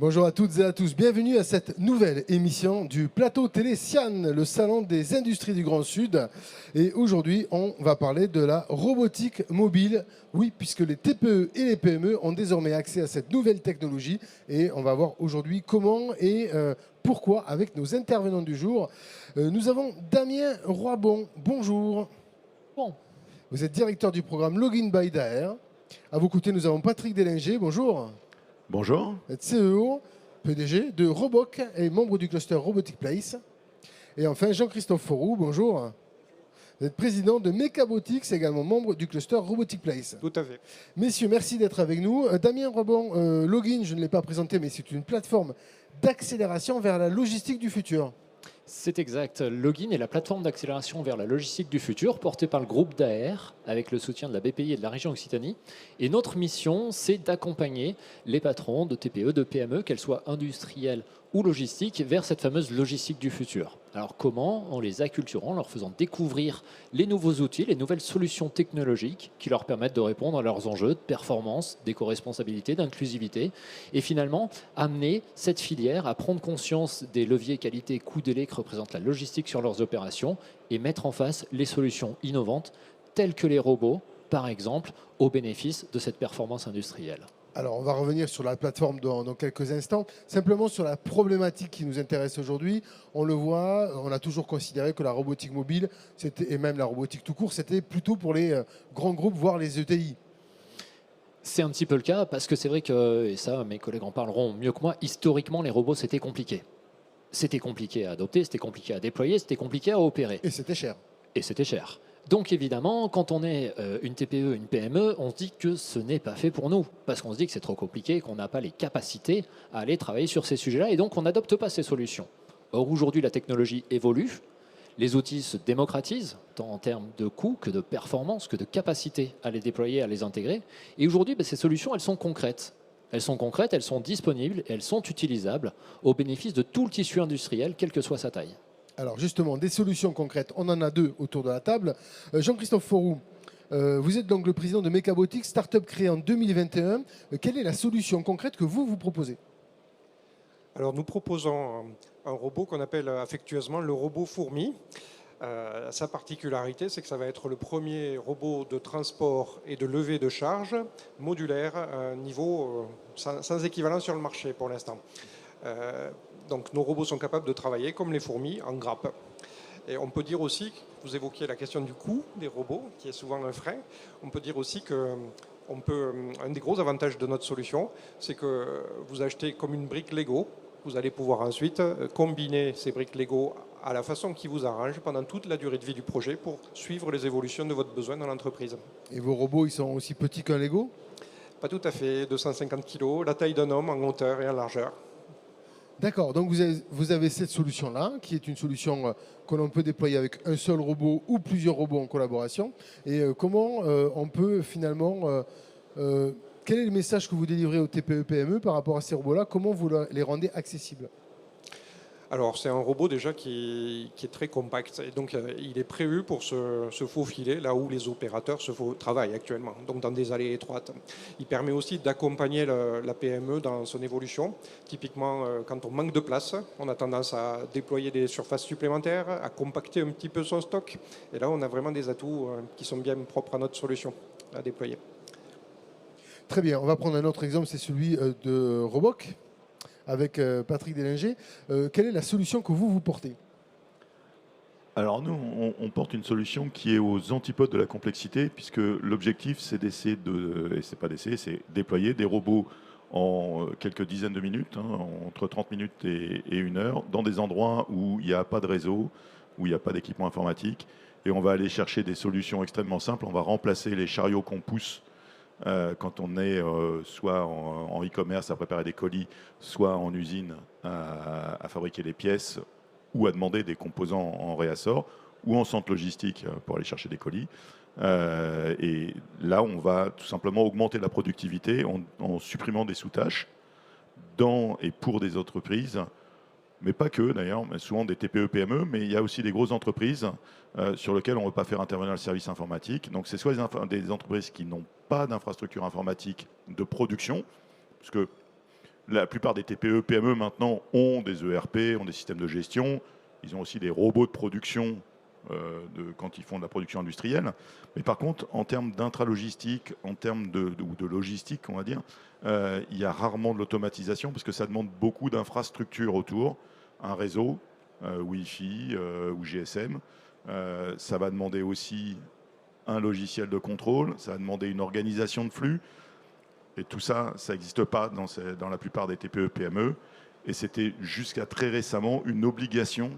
Bonjour à toutes et à tous, bienvenue à cette nouvelle émission du plateau télé Sian, le salon des industries du Grand Sud. Et aujourd'hui, on va parler de la robotique mobile. Oui, puisque les TPE et les PME ont désormais accès à cette nouvelle technologie. Et on va voir aujourd'hui comment et pourquoi avec nos intervenants du jour. Nous avons Damien Roibon. Bonjour. Bon, Vous êtes directeur du programme Login by Daer. À vos côtés, nous avons Patrick Délinger. Bonjour. Bonjour. Vous êtes CEO, PDG de Roboc et membre du cluster Robotic Place. Et enfin, Jean-Christophe Forroux, bonjour. Vous êtes président de Mechabotics, également membre du cluster Robotic Place. Tout à fait. Messieurs, merci d'être avec nous. Damien Robon, Login, je ne l'ai pas présenté, mais c'est une plateforme d'accélération vers la logistique du futur. c'est exact. Login est la plateforme d'accélération vers la logistique du futur portée par le groupe Daer avec le soutien de la BPI et de la région Occitanie. Et notre mission, c'est d'accompagner les patrons de TPE, de PME, qu'elles soient industrielles ou logistiques, vers cette fameuse logistique du futur. Alors comment? En les acculturant, en leur faisant découvrir les nouveaux outils, les nouvelles solutions technologiques qui leur permettent de répondre à leurs enjeux de performance, d'éco-responsabilité, d'inclusivité, et finalement amener cette filière à prendre conscience des leviers qualité coût délai que représente la logistique sur leurs opérations et mettre en face les solutions innovantes telles que les robots, par exemple, au bénéfice de cette performance industrielle. Alors, on va revenir sur la plateforme dans quelques instants. Simplement sur la problématique qui nous intéresse aujourd'hui. On le voit, on a toujours considéré que la robotique mobile, et même la robotique tout court, c'était plutôt pour les grands groupes, voire les ETI. C'est un petit peu le cas parce que c'est vrai que, et ça mes collègues en parleront mieux que moi, historiquement les robots c'était compliqué. C'était compliqué à adopter, c'était compliqué à déployer, c'était compliqué à opérer. Et c'était cher. Et c'était cher. Donc évidemment, quand on est une TPE, une PME, on se dit que ce n'est pas fait pour nous. Parce qu'on se dit que c'est trop compliqué, qu'on n'a pas les capacités à aller travailler sur ces sujets-là. Et donc on n'adopte pas ces solutions. Or aujourd'hui, la technologie évolue. Les outils se démocratisent, tant en termes de coût que de performance, que de capacité à les déployer, à les intégrer. Et aujourd'hui, ces solutions, elles sont concrètes. Elles sont concrètes, elles sont disponibles, elles sont utilisables au bénéfice de tout le tissu industriel, quelle que soit sa taille. Alors justement, des solutions concrètes, on en a deux autour de la table. Jean-Christophe Forroux, vous êtes donc le président de Mechabotics, start-up créée en 2021. Quelle est la solution concrète que vous proposez? Alors nous proposons un robot qu'on appelle affectueusement le robot fourmi. Sa particularité, c'est que ça va être le premier robot de transport et de levée de charge modulaire à un niveau sans équivalent sur le marché pour l'instant. Donc nos robots sont capables de travailler comme les fourmis en grappe. Et on peut dire aussi, vous évoquiez la question du coût des robots, qui est souvent un frein. On peut dire aussi que un des gros avantages de notre solution, c'est que vous achetez comme une brique Lego. Vous allez pouvoir ensuite combiner ces briques Lego à la façon qui vous arrange pendant toute la durée de vie du projet pour suivre les évolutions de votre besoin dans l'entreprise. Et vos robots, ils sont aussi petits qu'un Lego? Pas tout à fait, 250 kg, la taille d'un homme en hauteur et en largeur. D'accord, donc vous avez cette solution-là, qui est une solution que l'on peut déployer avec un seul robot ou plusieurs robots en collaboration. Et comment on peut finalement... quel est le message que vous délivrez aux TPE-PME par rapport à ces robots-là? Comment vous les rendez accessibles? Alors c'est un robot déjà qui est très compact et donc il est prévu pour se faufiler là où les opérateurs travaillent actuellement, donc dans des allées étroites. Il permet aussi d'accompagner la PME dans son évolution. Typiquement quand on manque de place, on a tendance à déployer des surfaces supplémentaires, à compacter un petit peu son stock. Et là on a vraiment des atouts qui sont bien propres à notre solution à déployer. Très bien, on va prendre un autre exemple, c'est celui de Roboc, avec Patrick Délinger. Quelle est la solution que vous portez? Alors nous, on porte une solution qui est aux antipodes de la complexité, puisque l'objectif, c'est d'essayer et c'est pas d'essayer, c'est déployer des robots en quelques dizaines de minutes, entre 30 minutes et 1 heure, dans des endroits où il n'y a pas de réseau, où il n'y a pas d'équipement informatique. Et on va aller chercher des solutions extrêmement simples. On va remplacer les chariots qu'on pousse quand on est soit en e-commerce à préparer des colis, soit en usine à fabriquer des pièces ou à demander des composants en réassort ou en centre logistique pour aller chercher des colis. Et là, on va tout simplement augmenter la productivité en supprimant des sous-tâches dans et pour des entreprises, mais pas que d'ailleurs, mais souvent des TPE-PME, mais il y a aussi des grosses entreprises sur lesquelles on ne veut pas faire intervenir le service informatique. Donc c'est soit des entreprises qui n'ont pas d'infrastructure informatique de production, parce que La plupart des TPE, PME maintenant ont des ERP, ont des systèmes de gestion. Ils ont aussi des robots de production quand ils font de la production industrielle. Mais par contre, en termes d'intralogistique, en termes de logistique, on va dire, il y a rarement de l'automatisation parce que ça demande beaucoup d'infrastructures autour, un réseau, Wi-Fi ou GSM. Ça va demander aussi un logiciel de contrôle, ça va demander une organisation de flux. Et tout ça, ça n'existe pas dans la plupart des TPE, PME. Et c'était jusqu'à très récemment une obligation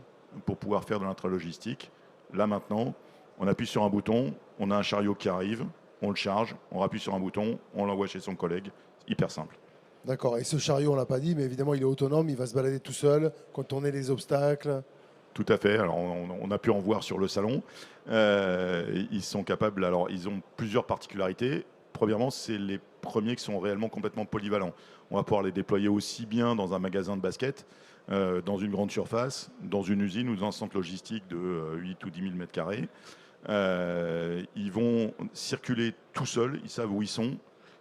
pour pouvoir faire de l'intralogistique. Là maintenant, on appuie sur un bouton, on a un chariot qui arrive, on le charge, on appuie sur un bouton, on l'envoie chez son collègue. Hyper simple. D'accord. Et ce chariot, on ne l'a pas dit, mais évidemment, il est autonome, il va se balader tout seul, contourner les obstacles. Tout à fait. Alors, on a pu en voir sur le salon. Ils sont capables. Alors, ils ont plusieurs particularités. Premièrement, c'est les premiers qui sont réellement complètement polyvalents. On va pouvoir les déployer aussi bien dans un magasin de basket, dans une grande surface, dans une usine ou dans un centre logistique de 8 ou 10 000 mètres carrés. Ils vont circuler tout seuls, ils savent où ils sont,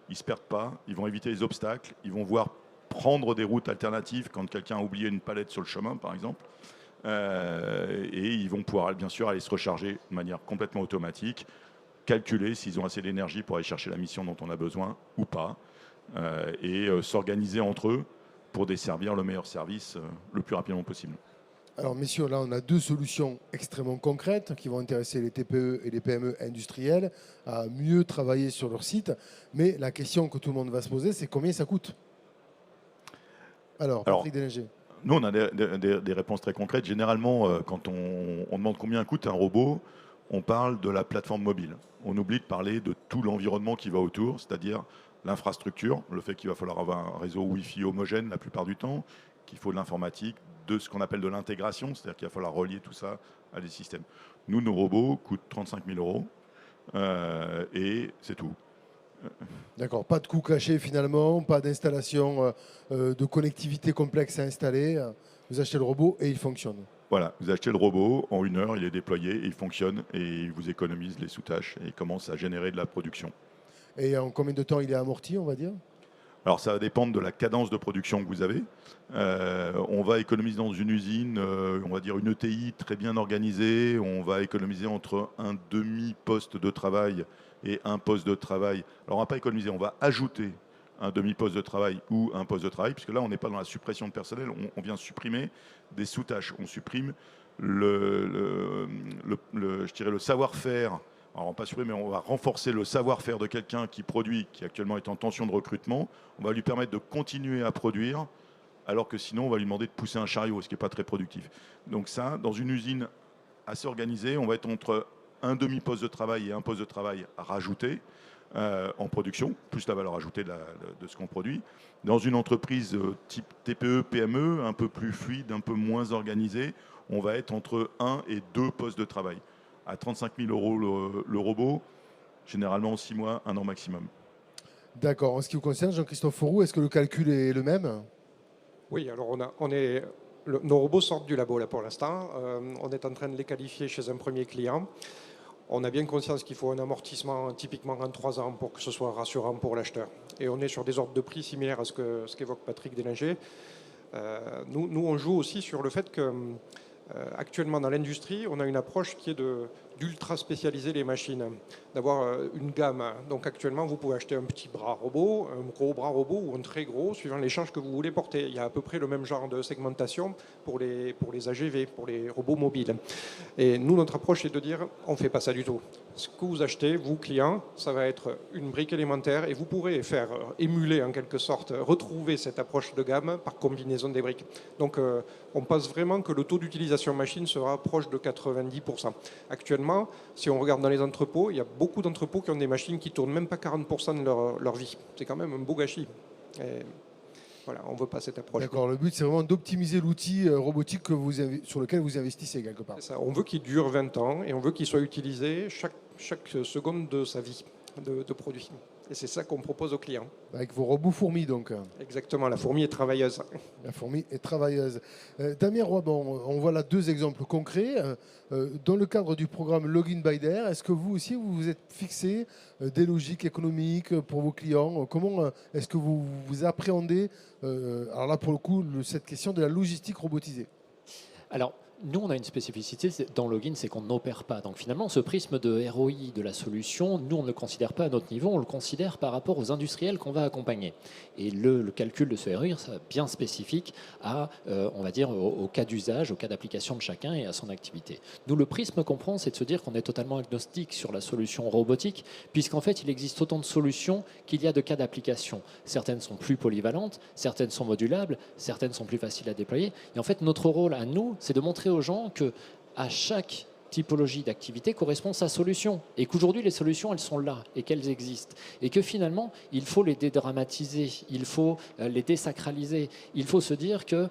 ils ne se perdent pas, ils vont éviter les obstacles, ils vont voir prendre des routes alternatives quand quelqu'un a oublié une palette sur le chemin, par exemple. Et ils vont pouvoir bien sûr aller se recharger de manière complètement automatique, calculer s'ils ont assez d'énergie pour aller chercher la mission dont on a besoin ou pas, et s'organiser entre eux pour desservir le meilleur service le plus rapidement possible. Alors messieurs, là on a deux solutions extrêmement concrètes qui vont intéresser les TPE et les PME industrielles à mieux travailler sur leur site. Mais la question que tout le monde va se poser, c'est combien ça coûte? Alors, Patrick Délinger. Nous, on a des réponses très concrètes. Généralement, quand on demande combien coûte un robot, on parle de la plateforme mobile. On oublie de parler de tout l'environnement qui va autour, c'est-à-dire l'infrastructure, le fait qu'il va falloir avoir un réseau Wi-Fi homogène la plupart du temps, qu'il faut de l'informatique, de ce qu'on appelle de l'intégration, c'est-à-dire qu'il va falloir relier tout ça à des systèmes. Nous, nos robots coûtent 35 000 € et c'est tout. D'accord, pas de coût caché finalement, pas d'installation de connectivité complexe à installer. Vous achetez le robot et il fonctionne. Voilà, vous achetez le robot, en 1 heure, il est déployé, il fonctionne et il vous économise les sous-tâches et il commence à générer de la production. Et en combien de temps il est amorti, on va dire? Alors ça va dépendre de la cadence de production que vous avez. On va économiser dans une usine, on va dire une ETI très bien organisée, on va économiser entre un demi-poste de travail et un poste de travail. Alors on ne va pas économiser, on va ajouter un demi-poste de travail ou un poste de travail, puisque là on n'est pas dans la suppression de personnel, on vient supprimer des sous-tâches, on supprime je dirais le savoir-faire. Alors, on va pas supprimer, mais on va renforcer le savoir-faire de quelqu'un qui produit, qui actuellement est en tension de recrutement. On va lui permettre de continuer à produire, alors que sinon, on va lui demander de pousser un chariot, ce qui n'est pas très productif. Donc ça, dans une usine assez organisée, on va être entre un demi-poste de travail et un poste de travail à rajouter en production, plus la valeur ajoutée de ce qu'on produit. Dans une entreprise type TPE, PME, un peu plus fluide, un peu moins organisée, on va être entre 1 et 2 postes de travail. À 35 000 € le robot, généralement 6 mois, 1 an maximum. D'accord. En ce qui vous concerne, Jean-Christophe Fourou, est-ce que le calcul est le même? Oui, alors nos robots sortent du labo là pour l'instant. On est en train de les qualifier chez un premier client. On a bien conscience qu'il faut un amortissement typiquement en 3 ans pour que ce soit rassurant pour l'acheteur. Et on est sur des ordres de prix similaires à ce qu'évoque Patrick Délinger. Nous, on joue aussi sur le fait que actuellement dans l'industrie, on a une approche qui est d'ultra spécialiser les machines, d'avoir une gamme. Donc actuellement, vous pouvez acheter un petit bras robot, un gros bras robot ou un très gros, suivant les charges que vous voulez porter. Il y a à peu près le même genre de segmentation pour les AGV, pour les robots mobiles. Et nous, notre approche est de dire, on ne fait pas ça du tout. Ce que vous achetez, vous, clients, ça va être une brique élémentaire et vous pourrez faire émuler en quelque sorte, retrouver cette approche de gamme par combinaison des briques. Donc on pense vraiment que le taux d'utilisation machine sera proche de 90%. Actuellement, si on regarde dans les entrepôts, il y a beaucoup d'entrepôts qui ont des machines qui ne tournent même pas 40% de leur vie. C'est quand même un beau gâchis. Et voilà, on ne veut pas cette approche. D'accord, le but c'est vraiment d'optimiser l'outil robotique sur lequel vous investissez quelque part. C'est ça. On veut qu'il dure 20 ans et on veut qu'il soit utilisé chaque seconde de sa vie de produit. Et c'est ça qu'on propose aux clients. Avec vos robots fourmis, donc. Exactement, la fourmi est travailleuse. La fourmi est travailleuse. Damien Roy, on voit là 2 exemples concrets. Dans le cadre du programme Login by Dare, est-ce que vous aussi, vous vous êtes fixé des logiques économiques pour vos clients? Comment est-ce que vous appréhendez, alors là pour le coup, cette question de la logistique robotisée? Alors, nous, on a une spécificité dans Login, c'est qu'on n'opère pas. Donc finalement, ce prisme de ROI de la solution, nous, on ne le considère pas à notre niveau, on le considère par rapport aux industriels qu'on va accompagner. Et le calcul de ce ROI, c'est bien spécifique à, on va dire, au cas d'usage, au cas d'application de chacun et à son activité. Nous, le prisme qu'on prend, c'est de se dire qu'on est totalement agnostique sur la solution robotique, puisqu'en fait, il existe autant de solutions qu'il y a de cas d'application. Certaines sont plus polyvalentes, certaines sont modulables, certaines sont plus faciles à déployer. Et en fait, notre rôle à nous, c'est de montrer aux gens que à chaque typologie d'activité correspond sa solution et qu'aujourd'hui les solutions elles sont là et qu'elles existent et que finalement il faut les dédramatiser, il faut les désacraliser, il faut se dire que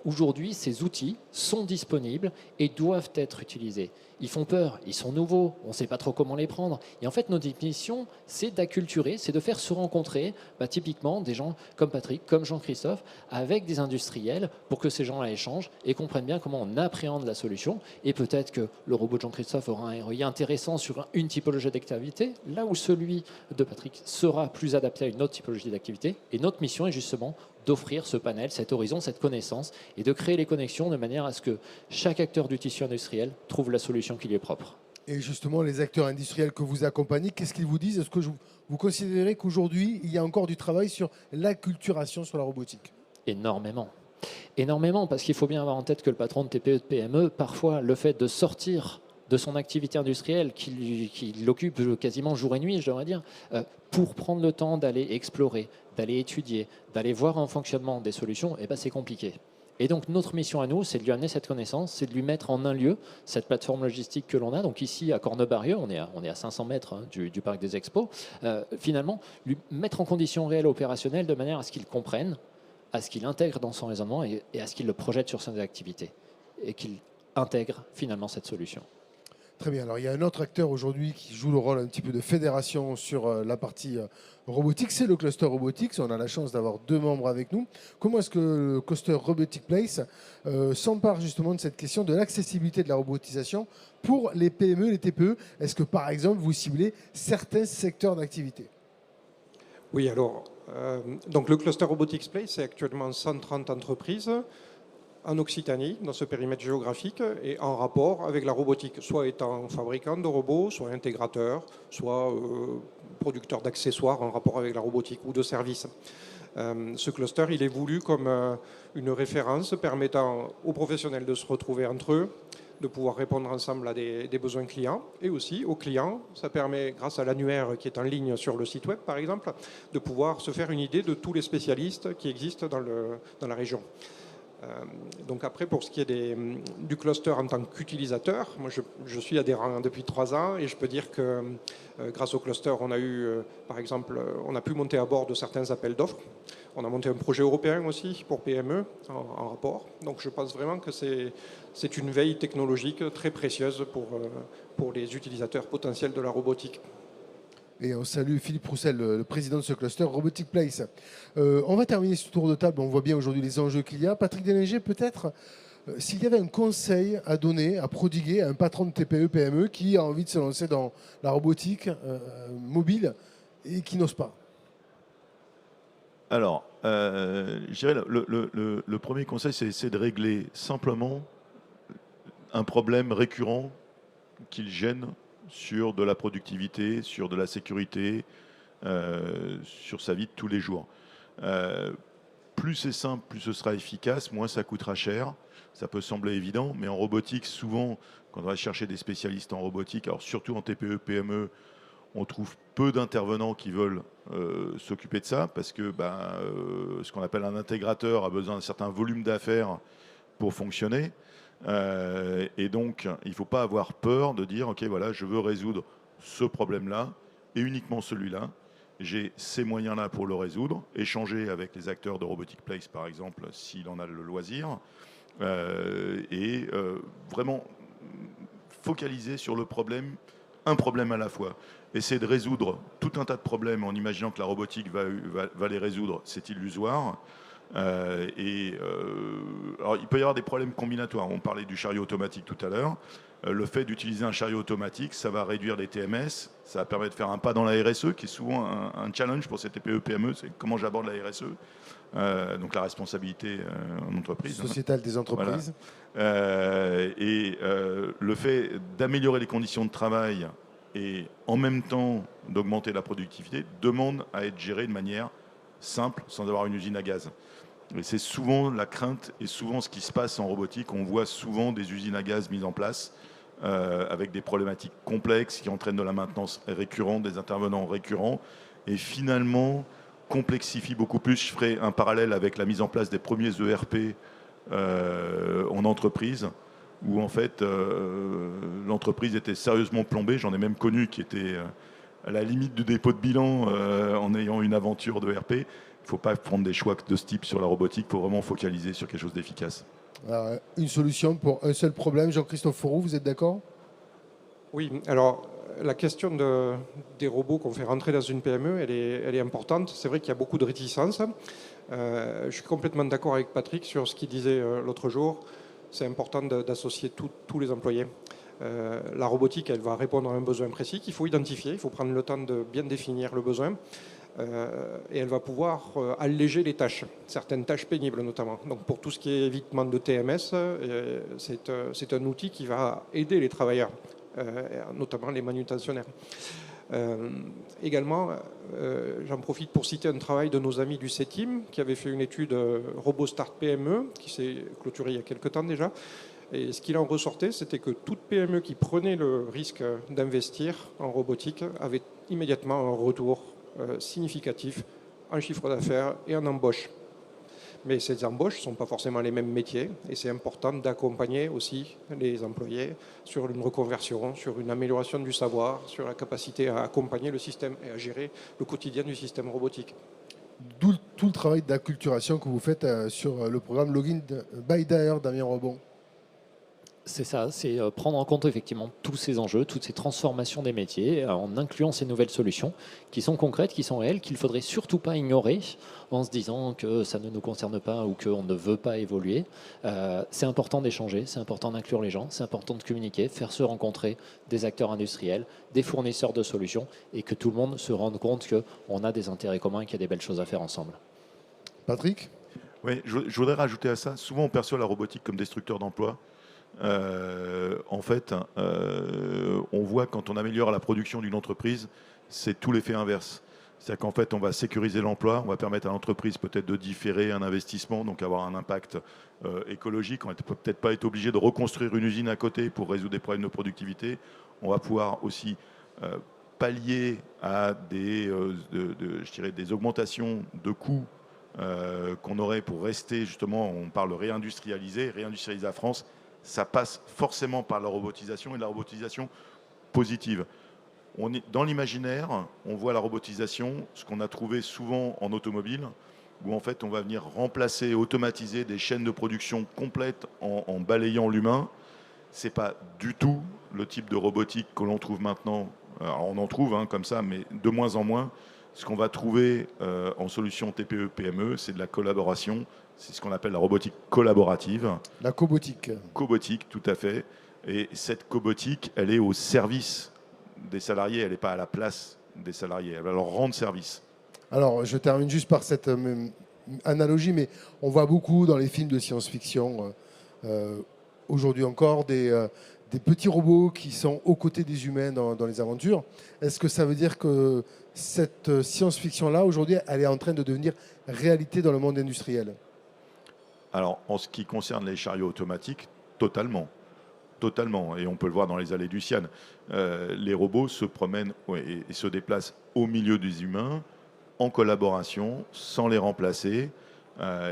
aujourd'hui ces outils sont disponibles et doivent être utilisés. Ils font peur, ils sont nouveaux, on ne sait pas trop comment les prendre. Et en fait, notre mission, c'est d'acculturer, c'est de faire se rencontrer typiquement des gens comme Patrick, comme Jean-Christophe, avec des industriels pour que ces gens-là échangent et comprennent bien comment on appréhende la solution. Et peut-être que le robot de Jean-Christophe aura un ROI intéressant sur une typologie d'activité, là où celui de Patrick sera plus adapté à une autre typologie d'activité. Et notre mission est justement d'offrir ce panel, cet horizon, cette connaissance et de créer les connexions de manière à ce que chaque acteur du tissu industriel trouve la solution qui lui est propre. Et justement, les acteurs industriels que vous accompagnez, qu'est-ce qu'ils vous disent? Est-ce que vous considérez qu'aujourd'hui, il y a encore du travail sur l'acculturation sur la robotique? Énormément. Énormément, parce qu'il faut bien avoir en tête que le patron de TPE, de PME, parfois, le fait de sortir de son activité industrielle qui l'occupe quasiment jour et nuit, je devrais dire, pour prendre le temps d'aller explorer, d'aller étudier, d'aller voir en fonctionnement des solutions, eh ben, c'est compliqué. Et donc notre mission à nous, c'est de lui amener cette connaissance, c'est de lui mettre en un lieu cette plateforme logistique que l'on a. Donc ici à Cornebarieux, on est à 500 mètres du parc des Expos. Finalement, lui mettre en conditions réelles opérationnelles de manière à ce qu'il comprenne, à ce qu'il intègre dans son raisonnement et à ce qu'il le projette sur ses activités et qu'il intègre finalement cette solution. Très bien. Alors, il y a un autre acteur aujourd'hui qui joue le rôle un petit peu de fédération sur la partie robotique, c'est le Cluster Robotics. On a la chance d'avoir 2 membres avec nous. Comment est-ce que le Cluster Robotic Place s'empare justement de cette question de l'accessibilité de la robotisation pour les PME, les TPE? Est-ce que, par exemple, vous ciblez certains secteurs d'activité? Oui, alors, donc le Cluster Robotics Place, c'est actuellement 130 entreprises en Occitanie, dans ce périmètre géographique, et en rapport avec la robotique, soit étant fabricant de robots, soit intégrateur, soit producteur d'accessoires en rapport avec la robotique ou de services. Ce cluster, il est voulu comme une référence permettant aux professionnels de se retrouver entre eux, de pouvoir répondre ensemble à des besoins clients, et aussi aux clients, ça permet, grâce à l'annuaire qui est en ligne sur le site web par exemple, de pouvoir se faire une idée de tous les spécialistes qui existent dans la région. Donc après, pour ce qui est du cluster en tant qu'utilisateur, moi je suis adhérent depuis 3 ans et je peux dire que grâce au cluster, on a eu, par exemple, on a pu monter à bord de certains appels d'offres. On a monté un projet européen aussi pour PME en rapport. Donc je pense vraiment que c'est une veille technologique très précieuse pour les utilisateurs potentiels de la robotique. Et on salue Philippe Roussel, le président de ce cluster Robotic Place. On va terminer ce tour de table. On voit bien aujourd'hui les enjeux qu'il y a. Patrick Délinger, peut-être, s'il y avait un conseil à donner, à prodiguer à un patron de TPE, PME qui a envie de se lancer dans la robotique mobile et qui n'ose pas. Alors, je dirais le premier conseil, c'est de régler simplement un problème récurrent qu'il gêne sur de la productivité, sur de la sécurité, sur sa vie de tous les jours. Plus c'est simple, plus ce sera efficace, moins ça coûtera cher. Ça peut sembler évident, mais en robotique, souvent, quand on va chercher des spécialistes en robotique, alors surtout en TPE, PME, on trouve peu d'intervenants qui veulent s'occuper de ça, parce que ce qu'on appelle un intégrateur a besoin d'un certain volume d'affaires pour fonctionner. Et donc, il ne faut pas avoir peur de dire, OK, voilà, je veux résoudre ce problème-là et uniquement celui-là. J'ai ces moyens-là pour le résoudre. Échanger avec les acteurs de Robotic Place, par exemple, s'il en a le loisir. Vraiment focaliser sur le problème un problème à la fois. Essayer de résoudre tout un tas de problèmes en imaginant que la robotique va les résoudre, c'est illusoire. Alors, il peut y avoir des problèmes combinatoires. On parlait du chariot automatique tout à l'heure. Le fait d'utiliser un chariot automatique, ça va réduire les TMS, ça va permettre de faire un pas dans la RSE, qui est souvent un challenge pour ces TPE, PME, c'est comment j'aborde la RSE, donc la responsabilité en entreprise. Sociétale des entreprises. Voilà. Le fait d'améliorer les conditions de travail et en même temps d'augmenter la productivité demande à être géré de manière simple, sans avoir une usine à gaz. Et c'est souvent la crainte et souvent ce qui se passe en robotique. On voit souvent des usines à gaz mises en place avec des problématiques complexes qui entraînent de la maintenance récurrente, des intervenants récurrents et finalement complexifient beaucoup plus. Je ferai un parallèle avec la mise en place des premiers ERP en entreprise où en fait l'entreprise était sérieusement plombée. J'en ai même connu qui étaient à la limite du dépôt de bilan en ayant une aventure de ERP. Il ne faut pas prendre des choix de ce type sur la robotique, il faut vraiment focaliser sur quelque chose d'efficace. Alors, une solution pour un seul problème. Jean-Christophe Fourroux, vous êtes d'accord? Oui, alors la question des robots qu'on fait rentrer dans une PME, elle est importante. C'est vrai qu'il y a beaucoup de réticences. Je suis complètement d'accord avec Patrick sur ce qu'il disait l'autre jour. C'est important d'associer tous les employés. La robotique, elle va répondre à un besoin précis qu'il faut identifier. Il faut prendre le temps de bien définir le besoin. Et elle va pouvoir alléger les tâches, certaines tâches pénibles notamment. Donc pour tout ce qui est évitement de TMS, c'est un outil qui va aider les travailleurs, notamment les manutentionnaires. Également, j'en profite pour citer un travail de nos amis du CETIM qui avait fait une étude RoboStart PME qui s'est clôturée il y a quelques temps déjà. Et ce qu'il en ressortait, c'était que toute PME qui prenait le risque d'investir en robotique avait immédiatement un retour significatif en chiffre d'affaires et en embauche. Mais ces embauches ne sont pas forcément les mêmes métiers et c'est important d'accompagner aussi les employés sur une reconversion, sur une amélioration du savoir, sur la capacité à accompagner le système et à gérer le quotidien du système robotique. D'où tout le travail d'acculturation que vous faites sur le programme Login by Daher, Damien Rebon. C'est ça, c'est prendre en compte effectivement tous ces enjeux, toutes ces transformations des métiers, en incluant ces nouvelles solutions qui sont concrètes, qui sont réelles, qu'il ne faudrait surtout pas ignorer en se disant que ça ne nous concerne pas ou qu'on ne veut pas évoluer. C'est important d'échanger, c'est important d'inclure les gens, c'est important de communiquer, faire se rencontrer des acteurs industriels, des fournisseurs de solutions et que tout le monde se rende compte qu'on a des intérêts communs et qu'il y a des belles choses à faire ensemble. Patrick? Oui, je voudrais rajouter à ça, souvent on perçoit la robotique comme destructeur d'emplois. En fait, on voit quand on améliore la production d'une entreprise, c'est tout l'effet inverse. C'est-à-dire qu'en fait, on va sécuriser l'emploi, on va permettre à l'entreprise peut-être de différer un investissement, donc avoir un impact écologique. On ne peut peut-être pas être obligé de reconstruire une usine à côté pour résoudre des problèmes de productivité. On va pouvoir aussi pallier à des augmentations de coûts qu'on aurait pour rester, justement, on parle de réindustrialiser la France. Ça passe forcément par la robotisation et la robotisation positive. On est dans l'imaginaire, on voit la robotisation, ce qu'on a trouvé souvent en automobile, où en fait on va venir remplacer, automatiser des chaînes de production complètes en balayant l'humain. C'est pas du tout le type de robotique que l'on trouve maintenant. Alors on en trouve comme ça, mais de moins en moins. Ce qu'on va trouver en solution TPE, PME, c'est de la collaboration. C'est ce qu'on appelle la robotique collaborative. La cobotique. Cobotique, tout à fait. Et cette cobotique, elle est au service des salariés, elle n'est pas à la place des salariés. Elle va leur rendre service. Alors, je termine juste par cette analogie, mais on voit beaucoup dans les films de science-fiction, aujourd'hui encore, des petits robots qui sont aux côtés des humains dans les aventures. Est-ce que ça veut dire que cette science-fiction-là, aujourd'hui, elle est en train de devenir réalité dans le monde industriel ? Alors, en ce qui concerne les chariots automatiques, totalement. Totalement. Et on peut le voir dans les allées du Sian. Les robots se promènent et se déplacent au milieu des humains, en collaboration, sans les remplacer,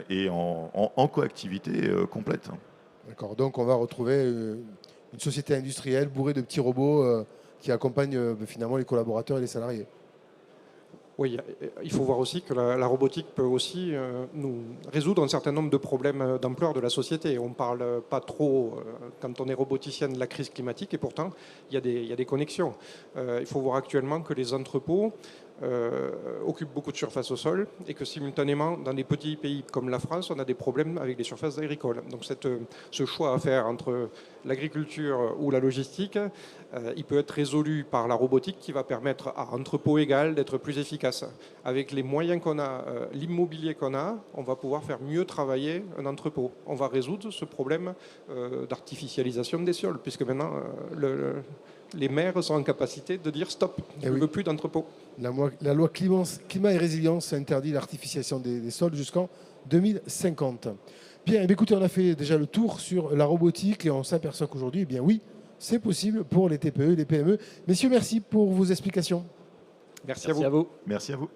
et en coactivité complète. D'accord. Donc, on va retrouver une société industrielle bourrée de petits robots qui accompagnent finalement les collaborateurs et les salariés. Oui, il faut voir aussi que la robotique peut aussi nous résoudre un certain nombre de problèmes d'ampleur de la société. On ne parle pas trop, quand on est roboticien, de la crise climatique, et pourtant, il y a des connexions. Il faut voir actuellement que les entrepôts occupent beaucoup de surface au sol et que simultanément, dans des petits pays comme la France, on a des problèmes avec les surfaces agricoles. Donc ce choix à faire entre l'agriculture ou la logistique, il peut être résolu par la robotique qui va permettre à entrepôt égal d'être plus efficace. Avec les moyens qu'on a, l'immobilier qu'on a, on va pouvoir faire mieux travailler un entrepôt. On va résoudre ce problème d'artificialisation des sols, puisque maintenant, les maires sont en capacité de dire stop, je ne veux plus d'entrepôt. La loi climat et résilience interdit l'artificialisation des sols jusqu'en 2050. Bien, écoutez, on a fait déjà le tour sur la robotique et on s'aperçoit qu'aujourd'hui, eh bien oui, c'est possible pour les TPE et les PME. Messieurs, merci pour vos explications. Merci Merci à vous. Merci à vous.